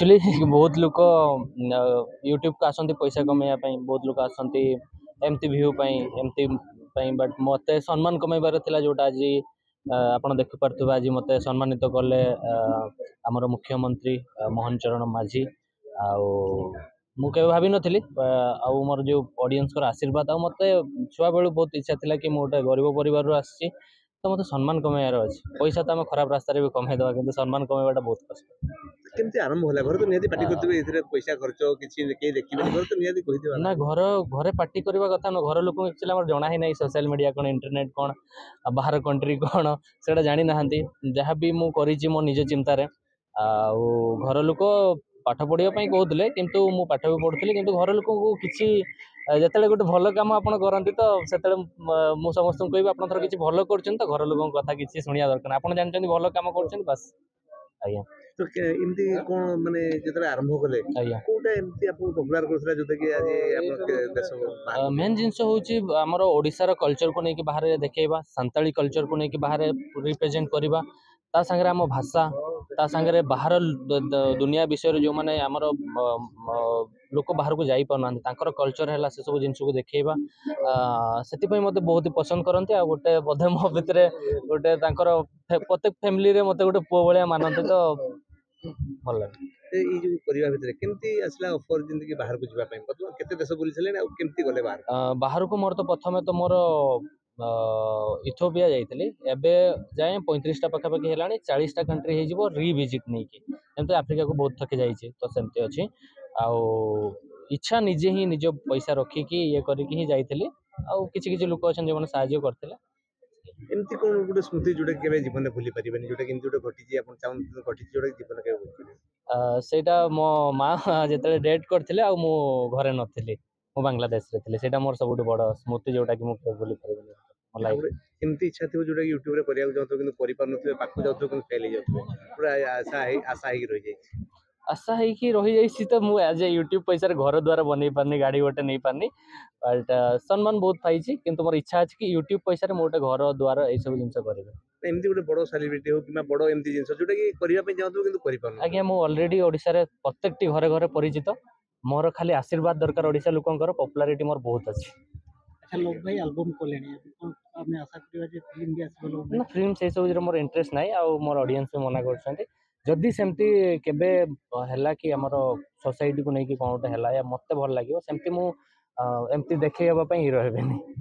Actually बहुत लोक YouTube को आसती पैसा कमाइवाई बहुत लोग आसती एमती व्यू एमती बट मत सम्मान कमाइबार थिला जोटा आज आपण देखिपे आज मत सम्मानित कले आमर मुख्यमंत्री मोहन चरण माझी मुझे भावी नी मोर जो ऑडियंस आशीर्वाद मत छुआ बेलू बहुत इच्छा थी कि मुझे गरीब परिवार आसी तो मत सम्मान कमाइबार अच्छे पैसा तो आम खराब रास्तार भी कमाईदेवा कि सम्मान कमाइबाटा बहुत कष्ट केमती आरंभ होला घर तो निहाती पार्टी करथिबे एथिरे पैसा खर्च किछि केही देखिबे घर तो निहाती कहिदिबा ना घर घरे पार्टी करबा कथा न घर लोक एक्चुअली हमर जणा ही नहीं सोशल मीडिया कोन इंटरनेट कोन बाहर कंट्री कोन सेटा जानि नाहंती जहाँ भी मु करिछि मो निज चिंता रे आ घर लोक पाठ पढ़िया पई कहउतले किंतु मु पाठ भी पढ़ुतली किंतु घर लोक को किछि जेतेले गोटे भल काम आपण करंती तो सेतेले मु समस्त कहबी आपण थर किछि भल करछन तो घर लोक कथा किछि सुनिया दरकार आपण जानछन भल काम करछन बस आज्ञा तो एमती कोन माने जेतले आरंभ कले आज्ञा कोटा एमती आपन पॉपुलर करथला जोते कि आज आपन देश मेन जिनस होची हमर ओडिसा रो कल्चर को नेकी बाहर देखेबा संताली कल्चर को नेकी बाहर रिप्रेजेंट करबा ता संगे हम भाषा ता संगे बाहर दुनिया विषय जो माने हमर लोक बाहर को जाई पाना तांकर कल्चर है से सब जिनस को देखेबा सेति मते बहुत ही पसंद करंती आ गोटे बधे मो भितरे गोटे तांकर प्रत्येक फैमिली रे मते गोटे पो भलिया मानंती तो भल लागे जो परिवार भितर केमती असला ऑफर जिंदगी कि बाहर को जीवा पई मतलब केते देश बुली छले ना केमती गले बाहर को मोर तो प्रथमे तो मोर इथोपिया जाइली एबे जाए 35टा पाखापाखि है 40टा कंट्री हो रिविजिट नहीं कि एमती आफ्रिका को बहुत थके जाइए तो सेमती अच्छी आउ इच्छा निजे ही निज पैसा रखिकी ये करके जाइली आउ किछि लोक अच्छा जो साहाଯ୍य करते एमती कोन गुटे स्मृति जोटा केबे जीवन में भूली परिबेनी जोटा कि जोटा घटिची आपण चाहन घटिची जोटा जीवन केबे भूली परिबेनी सेटा मो माँ जेते डेट करथिले आ मो घरे नथिली मो बांग्लादेश रे थिले सेटा मोर सबुठ बड़ स्मृति जोटा कि मो भूली परिबेनी मला एमती इच्छा थी जोटा कि यूट्यूब रे करिया जातो किंतु करि पार नथिबे पाखु जातो किंतु फेल हो जातो पूरा आशा ही रह जाई आशा है कि रही जाइए तो मुझे एज ए यूट्यूब पैसा घर द्वारा बनई पारनी गाड़ी गोटे नहीं पारनी बट सम्मान बहुत पाई किंतु मोर इच्छा अच्छी कि यूट्यूब पैसा मोटे घर द्वारा यही सब जिन करेंगे एमती गोटे बड़ सेलिब्रिटी हो कि बड़ एमती जिंस जोटा कि करिया पे चाहतो किंतु करि पारन आज्ञा मु ऑलरेडी ओडिसा रे प्रत्येकटी घरे घरे परिचित मोर खाली आशीर्वाद दरकार ओडिसा लोकंकर पॉपुलैरिटी मोर बहुत अच्छी अच्छा लोग भाई एल्बम को लेनी है आपने आशा करिवा जे फिल्म भी आसीबो ना फिल्म से सब मोर इंटरेस्ट नाही आ मोर ऑडियंस भी मना करछन्ते जदि सेमती केबे हैला कि हमर सोसाइटी को नहीं कि कोन गोटे हैला या मते भल लागियो सेमती मु एमती देखैबा पई हीरो हेबेनी।